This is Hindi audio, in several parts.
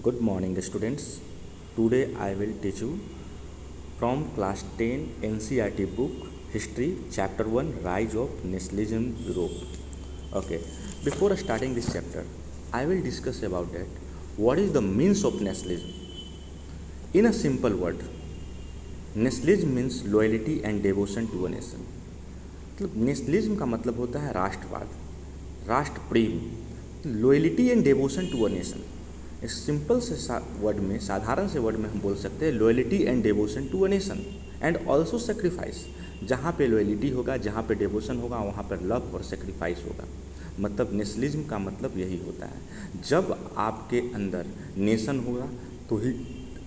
Good morning, students. Today I will teach you from class 10 NCERT book History Chapter 1 Rise of Nationalism Europe. Okay, before starting this chapter, I will discuss about that. What is the means of nationalism? In a simple word, nationalism means loyalty and devotion to a nation. मतलब नेशनलिज्म का मतलब होता है राष्ट्रवाद, राष्ट्र प्रेम, loyalty and devotion to a nation. इस सिंपल से वर्ड में, साधारण से वर्ड में हम बोल सकते हैं loyalty and devotion to a nation and also sacrifice. जहाँ पे लॉयल्टी होगा, जहाँ पे डिवोशन होगा, वहाँ पर लव और सेक्रीफाइस होगा। मतलब नेशनलिज्म का मतलब यही होता है। जब आपके अंदर नेशन होगा तो ही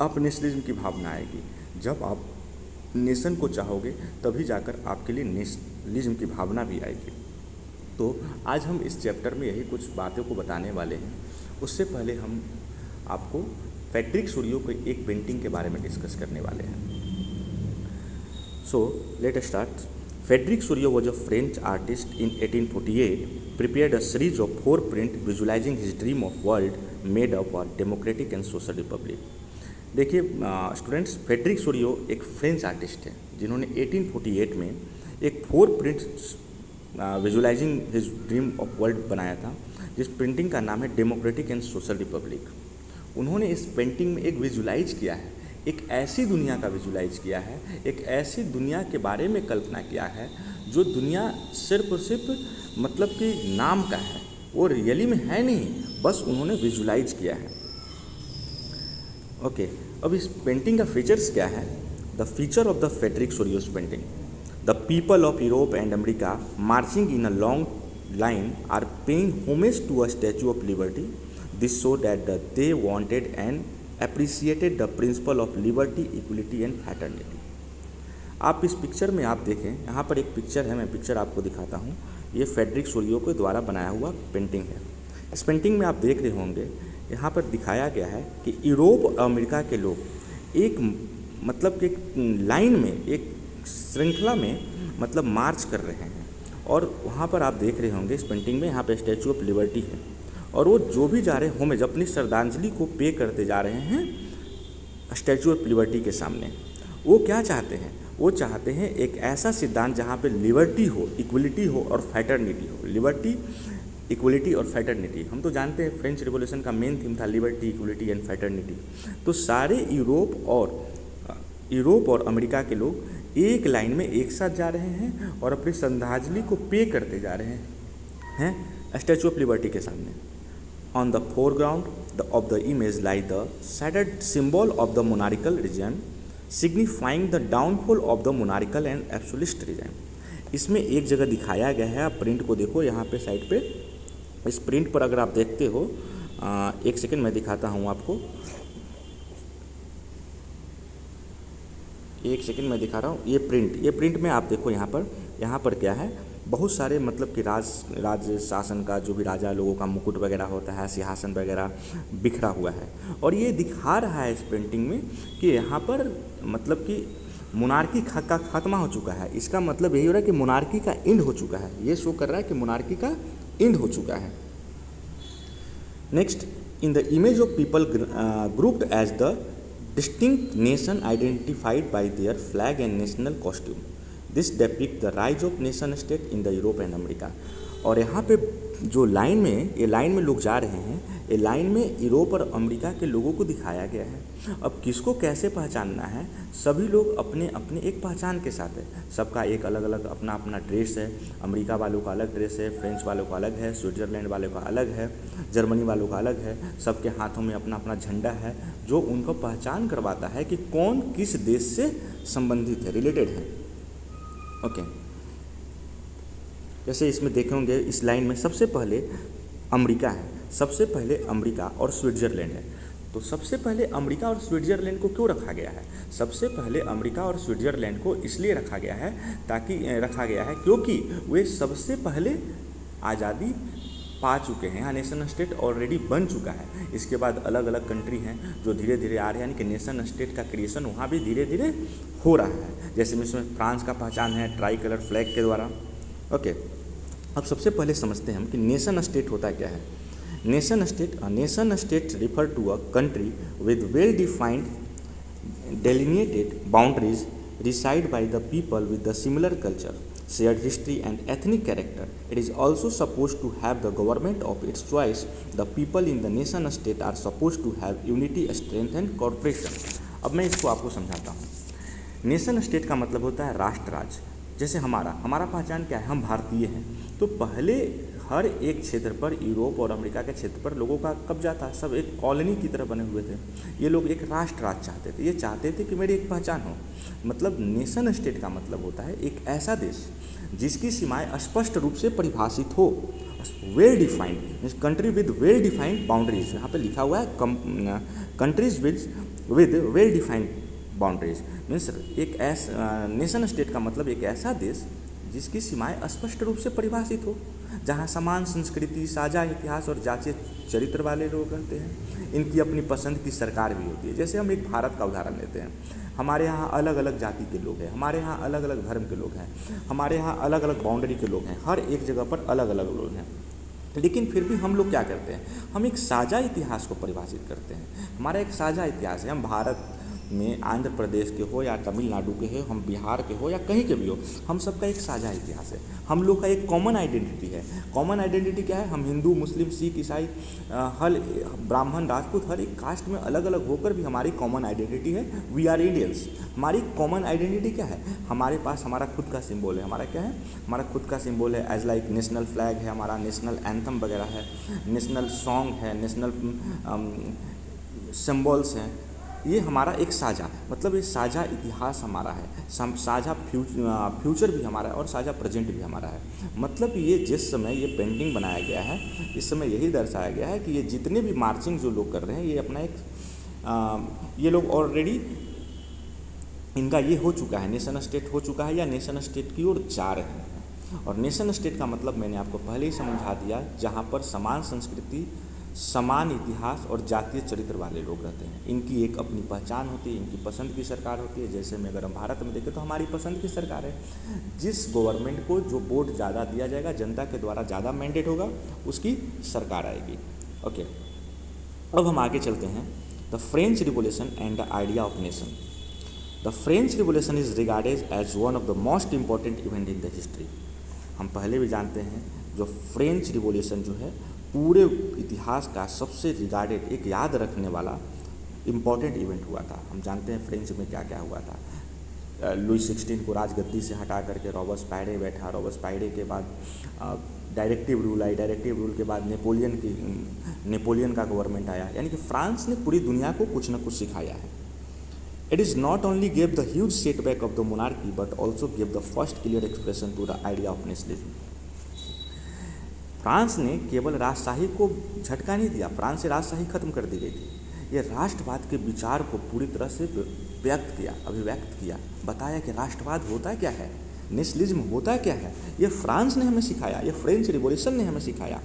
आप नेशनलिज्म की भावना आएगी। जब आप नेशन को चाहोगे तभी जाकर आपके लिए नेशनलिज्म की भावना भी आएगी। तो आज हम इस चैप्टर में यही कुछ बातों को बताने वाले हैं। उससे पहले हम आपको फ्रेडरिक सोरियो की एक पेंटिंग के बारे में डिस्कस करने वाले हैं। So let us start. Frederick Sorio was a French artist in 1848 prepared a series of 4 print visualizing his dream of world made up for democratic and social republic। देखिए स्टूडेंट्स, फ्रेडरिक सोरियो एक फ्रेंच आर्टिस्ट है जिन्होंने 1848 में एक 4 print visualising his dream of world बनाया था, जिस पेंटिंग का नाम है डेमोक्रेटिक एंड सोशल रिपब्लिक। उन्होंने इस पेंटिंग में एक विजुलाइज किया है, एक ऐसी दुनिया का विजुलाइज किया है, एक ऐसी दुनिया के बारे में कल्पना किया है जो दुनिया सिर्फ और सिर्फ मतलब कि नाम का है, वो रियली में है नहीं, बस उन्होंने विजुलाइज किया है। ओके, अब इस पेंटिंग का फीचर्स क्या है? The feature of the Frederic Sorrieu's painting, the people of Europe and America marching in a long line are paying homage to a statue of liberty. This show that they wanted and appreciated the principle of liberty, equality and fraternity. आप इस पिक्चर में आप देखें, यहाँ पर एक पिक्चर है, मैं पिक्चर आपको दिखाता हूँ। ये फ्रेडरिक सोरियो के द्वारा बनाया हुआ पेंटिंग है। इस पेंटिंग में आप देख रहे होंगे, यहाँ पर दिखाया गया है कि यूरोप और अमेरिका के लोग एक मतलब कि लाइन में, एक श्रृंखला में मतलब मार्च कर रहे हैं। और वहाँ पर आप देख रहे होंगे इस पेंटिंग में, यहाँ पे स्टैचू ऑफ लिबर्टी है और वो जो भी जा रहे हैं होमेज, अपनी श्रद्धांजलि को पे करते जा रहे हैं स्टैचू ऑफ लिबर्टी के सामने। वो क्या चाहते हैं? वो चाहते हैं एक ऐसा सिद्धांत जहाँ पे लिबर्टी हो, इक्वलिटी हो और फ्रैटर्निटी हो। लिबर्टी, इक्वलिटी और फ्रैटर्निटी, हम तो जानते हैं फ्रेंच रिवॉल्यूशन का मेन थीम था लिबर्टी, इक्वलिटी एंड फ्रैटर्निटी। तो सारे यूरोप और अमेरिका के लोग एक लाइन में एक साथ जा रहे हैं और अपनी श्रद्धांजलि को पे करते जा रहे हैं स्टैचू ऑफ लिबर्टी के सामने। On the foreground of the image lie the shattered symbol of the monarchical reign signifying the downfall of the monarchical and absolute reign. इसमें एक जगह दिखाया गया है, आप प्रिंट को देखो यहाँ पे साइड पे। इस प्रिंट पर अगर आप देखते हो, एक सेकंड मैं दिखाता हूँ आपको, एक सेकंड मैं दिखा रहा हूँ। ये प्रिंट में आप देखो, यहाँ पर क्या है, बहुत सारे मतलब कि राज्य शासन का जो भी राजा लोगों का मुकुट वगैरह होता है, सिंहासन वगैरह बिखरा हुआ है। और ये दिखा रहा है इस पेंटिंग में कि यहाँ पर मतलब कि मोनार्की का खात्मा हो चुका है। इसका मतलब यही हो रहा है कि मोनार्की का एंड हो चुका है। ये शो कर रहा है कि मोनार्की का एंड हो चुका है। Next, in the image of people grouped as the distinct nation identified by their flag and national costume, this depict the rise of nation state in the Europe and America. और यहाँ पे जो लाइन में लोग जा रहे हैं, ये लाइन में यूरोप और अमेरिका के लोगों को दिखाया गया है। अब किसको कैसे पहचानना है? सभी लोग अपने अपने एक पहचान के साथ है। सबका एक अलग अलग अपना अपना ड्रेस है। अमेरिका वालों का अलग ड्रेस है, फ्रेंच वालों का अलग है, स्विट्ज़रलैंड वालों का अलग है, जर्मनी वालों का अलग है। सबके हाथों में अपना अपना झंडा है जो उनको पहचान करवाता है कि कौन किस देश से संबंधित है, रिलेटेड है। ओके, जैसे इसमें देखे होंगे, इस लाइन में सबसे पहले अमेरिका है, सबसे पहले अमेरिका और स्विट्ज़रलैंड है। तो सबसे पहले अमेरिका और स्विट्ज़रलैंड को क्यों रखा गया है? सबसे पहले अमेरिका और स्विट्ज़रलैंड को इसलिए रखा गया है क्योंकि वे सबसे पहले आज़ादी पा चुके हैं। यहाँ नेशन स्टेट ऑलरेडी बन चुका है। इसके बाद अलग अलग कंट्री हैं जो धीरे धीरे आ रहे हैं, यानी कि नेशन स्टेट का क्रिएशन वहाँ भी धीरे धीरे हो रहा है। जैसे में इसमें फ्रांस का पहचान है ट्राई कलर फ्लैग के द्वारा। ओके, अब सबसे पहले समझते हैं हम कि नेशन स्टेट होता क्या है। Nation state refer to a country with well defined delineated boundaries reside by the people with the similar culture, shared history and ethnic character. It is also supposed to have the government of its choice. The people in the nation state are supposed to have unity, strength and cooperation. अब मैं इसको आपको समझाता हूँ। नेशन स्टेट का मतलब होता है राष्ट्र राज्य। जैसे हमारा पहचान क्या है, हम भारतीय हैं। तो पहले हर एक क्षेत्र पर, यूरोप और अमेरिका के क्षेत्र पर लोगों का कब्जा था, सब एक कॉलोनी की तरह बने हुए थे। ये लोग एक राष्ट्र राज्य चाहते थे, ये चाहते थे कि मेरी एक पहचान हो। मतलब नेशन स्टेट का मतलब होता है एक ऐसा देश जिसकी सीमाएं स्पष्ट रूप से परिभाषित हो, well defined, country with well defined boundaries. यहाँ पे लिखा हुआ है countries with well defined boundaries, means एक ऐसा नेशन स्टेट का मतलब एक ऐसा देश जिसकी सीमाएं स्पष्ट रूप से परिभाषित हो, जहाँ समान संस्कृति, साझा इतिहास और जातीय चरित्र वाले लोग रहते हैं। इनकी अपनी पसंद की सरकार भी होती है। जैसे हम एक भारत का उदाहरण लेते हैं, हमारे यहाँ अलग अलग जाति के लोग हैं, हमारे यहाँ अलग अलग धर्म के लोग हैं, हमारे यहाँ अलग अलग बाउंड्री के लोग हैं, हर एक जगह पर अलग अलग लोग हैं। लेकिन फिर भी हम लोग क्या करते हैं, हम एक साझा इतिहास को परिभाषित करते हैं। हमारा एक साझा इतिहास है। हम भारत में आंध्र प्रदेश के हो या तमिलनाडु के हो, हम बिहार के हो या कहीं के भी हो, हम सबका एक साझा इतिहास है। हम लोग का एक कॉमन आइडेंटिटी है। कॉमन आइडेंटिटी क्या है? हम हिंदू, मुस्लिम, सिख, ईसाई, हर ब्राह्मण, राजपूत, हर एक कास्ट में अलग अलग होकर भी हमारी कॉमन आइडेंटिटी है। We are Indians. हमारी कॉमन आइडेंटिटी क्या है? हमारे पास हमारा खुद का सिंबल है। हमारा क्या है? हमारा खुद का सिंबल है। एज लाइक नेशनल फ्लैग है, हमारा नेशनल एंथम वगैरह है, नेशनल सॉन्ग है, नेशनल सिम्बल्स हैं। ये हमारा एक साझा, मतलब ये साझा इतिहास हमारा है, साझा फ्यूचर भी हमारा है और साझा प्रेजेंट भी हमारा है। मतलब ये जिस समय ये पेंटिंग बनाया गया है, इस समय यही दर्शाया गया है कि ये जितने भी मार्चिंग जो लोग कर रहे हैं, ये अपना एक ये लोग ऑलरेडी इनका ये हो चुका है, नेशन स्टेट हो चुका है या नेशन स्टेट की ओर जा रहे हैं। और नेशन स्टेट का मतलब मैंने आपको पहले ही समझा दिया, जहाँ पर समान संस्कृति, समान इतिहास और जातीय चरित्र वाले लोग रहते हैं। इनकी एक अपनी पहचान होती है, इनकी पसंद की सरकार होती है। जैसे में अगर हम भारत में देखें तो हमारी पसंद की सरकार है। जिस गवर्नमेंट को जो वोट ज़्यादा दिया जाएगा, जनता के द्वारा ज़्यादा मैंडेट होगा, उसकी सरकार आएगी। ओके, अब हम आगे चलते हैं। The French revolution and the idea of nation. The French revolution is regarded as one of the most important event in the history. हम पहले भी जानते हैं, जो फ्रेंच रिवॉल्यूशन जो है पूरे इतिहास का सबसे रिगार्डेड, एक याद रखने वाला इम्पॉर्टेंट इवेंट हुआ था। हम जानते हैं फ्रेंच में क्या क्या हुआ था। लुई 16 को राजगद्दी से हटा करके रॉबस्पायरे बैठा। रॉबस्पायरे के बाद directive rule I. Directive rule के बाद नेपोलियन का गवर्नमेंट आया। यानी कि फ्रांस ने पूरी दुनिया को कुछ न कुछ सिखाया है। It is not only give the huge setback of the monarchy but also give the first clear expression to the idea of nationalism. France ने केवल राजशाही को झटका नहीं दिया, फ्रांस से राजशाही खत्म कर दी गई थी। ये राष्ट्रवाद के विचार को पूरी तरह से अभिव्यक्त किया, बताया कि राष्ट्रवाद होता क्या है, नेशनलिज्म होता क्या है। ये फ्रांस ने हमें सिखाया, ये फ्रेंच रिवॉल्यूशन ने हमें सिखाया।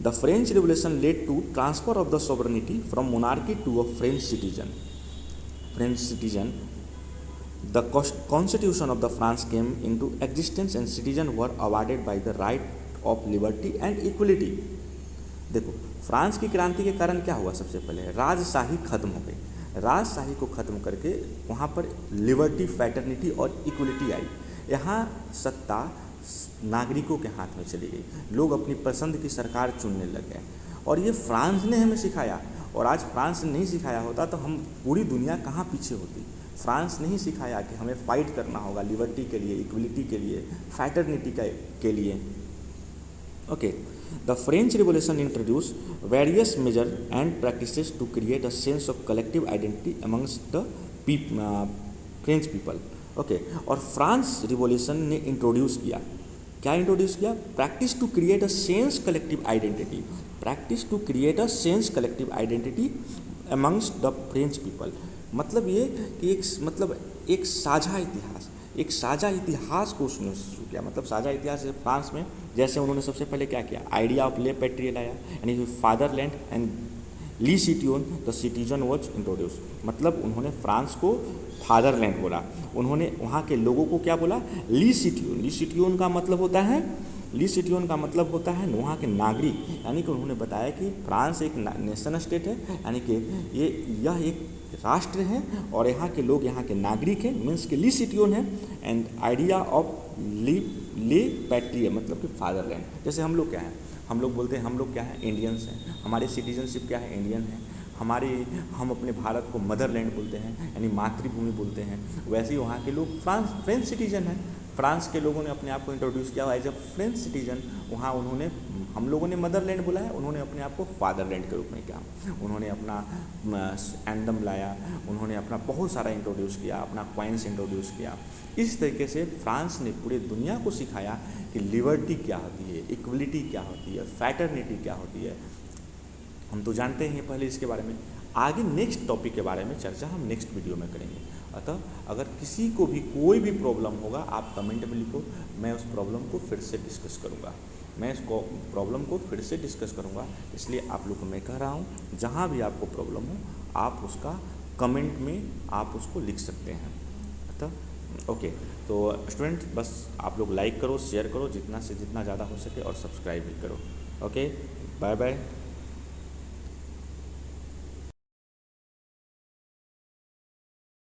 The French revolution led to transfer of the sovereignty from monarchy to a French citizen. The constitution of the France came into existence and citizen were awarded by the right of liberty and equality. देखो, फ्रांस की क्रांति के कारण क्या हुआ? सबसे पहले राजशाही खत्म हो गई। राजशाही को खत्म करके वहाँ पर लिबर्टी, फैटर्निटी और इक्वलिटी आई। यहाँ सत्ता नागरिकों के हाथ में चली गई, लोग अपनी पसंद की सरकार चुनने लग गए। और ये फ्रांस ने हमें सिखाया। और आज फ्रांस ने नहीं सिखाया होता तो हम पूरी दुनिया कहाँ पीछे होती। फ्रांस ने ही सिखाया कि हमें फाइट करना होगा लिबर्टी के लिए, इक्वलिटी के लिए, फैटर्निटी के लिए। Okay, the French Revolution introduced various measures and practices to create a sense of collective identity amongst the French people. Okay, और फ्रांस रिवॉल्यूशन ने इंट्रोड्यूस किया, क्या इंट्रोड्यूस किया? Practice to create a sense collective identity. Practice to create a sense collective identity amongst the French people. मतलब ये कि एक साझा इतिहास, एक साझा इतिहास को उसने शुरू किया। मतलब साझा इतिहास फ्रांस में, जैसे उन्होंने सबसे पहले क्या किया? आइडिया ऑफ ले पैट्रिया लाया, यानी फादरलैंड एंड ली सिटियोन द सिटीजन वॉज इंट्रोड्यूस। मतलब उन्होंने फ्रांस को फादरलैंड बोला, उन्होंने वहाँ के लोगों को क्या बोला? ली सिटियोन। ली सिटियोन का मतलब होता है ली सिटिजन का मतलब होता है वहाँ के नागरिक, यानी कि उन्होंने बताया कि फ्रांस एक नेशन स्टेट है, यानी कि यह एक राष्ट्र है और यहाँ के लोग यहाँ के नागरिक हैं, मीन्स के ली सिटिजन है। एंड आइडिया ऑफ ले पैट्रिया मतलब कि फादरलैंड। जैसे हम लोग क्या हैं, हम लोग बोलते हैं हम लोग क्या है, इंडियंस हैं, हमारी सिटीजनशिप क्या है, इंडियन है। हम अपने भारत को मदरलैंड बोलते हैं, यानी मातृभूमि बोलते हैं। वैसे ही वहाँ के लोग फ्रेंच सिटीजन हैं। फ्रांस के लोगों ने अपने आप को इंट्रोड्यूस किया एज अ फ्रेंच सिटीजन। वहाँ उन्होंने, हम लोगों ने मदरलैंड बोला है, उन्होंने अपने आप को फादरलैंड के रूप में किया। उन्होंने अपना एंथम लाया, उन्होंने अपना बहुत सारा इंट्रोड्यूस किया, अपना कॉइन्स इंट्रोड्यूस किया। इस तरीके से फ्रांस ने पूरी दुनिया को सिखाया कि लिबर्टी क्या होती है, इक्वलिटी क्या होती है, फैटर्निटी क्या होती है। हम तो जानते हैं पहले इसके बारे में। आगे नेक्स्ट टॉपिक के बारे में चर्चा हम नेक्स्ट वीडियो में करेंगे। अतः अगर किसी को भी कोई भी प्रॉब्लम होगा आप कमेंट में लिखो, मैं उस प्रॉब्लम को फिर से डिस्कस करूँगा। इसलिए आप लोग को मैं कह रहा हूँ, जहाँ भी आपको प्रॉब्लम हो आप उसका कमेंट में आप उसको लिख सकते हैं। अतः ओके, तो स्टूडेंट बस आप लोग लाइक करो, शेयर करो जितना से जितना ज़्यादा हो सके, और सब्सक्राइब भी करो। Okay, bye bye.